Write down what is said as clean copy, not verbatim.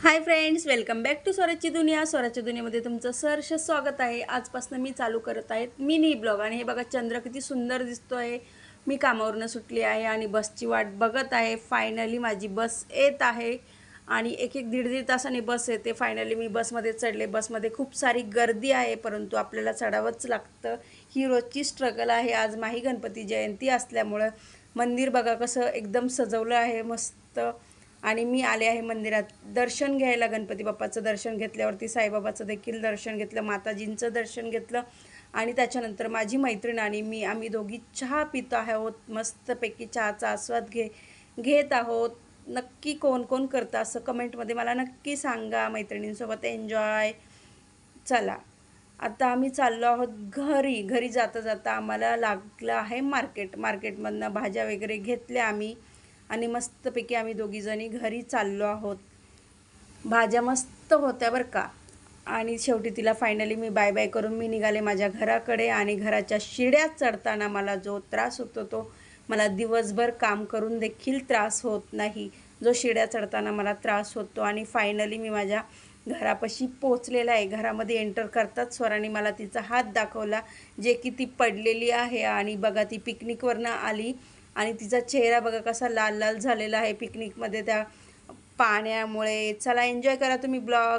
High friends, welcome back to स्वराजची दुनिया. स्वराजच्या दुनियामध्ये तुमचं सहर्ष स्वागत आहे. आजपासून मी चालू करत आहे मिनी ब्लॉग. आणि हे बघा, चंद्र किती सुंदर दिसतो आहे. मी कामावरनं सुटली आहे आणि बसची वाट बघत आहे. फायनली माझी बस येत आहे आणि एक एक दीड दीड तासाने बस येते. फायनली मी बसमध्ये चढले. बसमध्ये खूप सारी गर्दी आहे, परंतु आपल्याला चढावंच लागतं. ही रोजची स्ट्रगल आहे. आज माही गणपती जयंती असल्यामुळं मंदिर बघा कसं एकदम सजवलं आहे मस्त. आणि मी आले आहे मंदिरात दर्शन घ्यायला. गणपती बाप्पाचं दर्शन घेतल्यावरती साईबाबाचं देखील दर्शन घेतलं, माताजींचं दर्शन घेतलं. आणि त्याच्यानंतर माझी मैत्रीण आणि मी आम्ही दोघी चहा पितो आहोत. मस्तपैकी चहाचा आस्वाद घेत आहोत. नक्की कोण कोण करतं असं कमेंटमध्ये मला नक्की सांगा. मैत्रिणींसोबत एन्जॉय. चला, आता आम्ही चाललो आहोत घरी. घरी जाता जाता आम्हाला लागलं आहे मार्केटमधनं भाज्या वगैरे घेतल्या आम्ही आणि मस्तपैकी आम्ही दोघीजणी घरी चाललो आहोत. भाज्या मस्त होत्या बरं का. आणि शेवटी तिला फायनली मी बाय बाय करून मी निघाले माझ्या घराकडे. आणि घराच्या शिड्या चढताना मला जो त्रास होतो तो मला दिवसभर काम करून देखील त्रास होत नाही, जो शिड्या चढताना मला त्रास होतो. आणि फायनली मी माझ्या घरापाशी पोचलेला आहे. घरामध्ये एंटर करताच स्वराने मला तिचा हात दाखवला, जे की ती पडलेली आहे. आणि बघा, ती पिकनिकवरनं आली आणि तिचा चेहरा बघा कसा लाल लाल झालेला आहे पिकनिकमध्ये त्या पाण्यामुळे. चला, एन्जॉय करा तुम्ही ब्लॉग.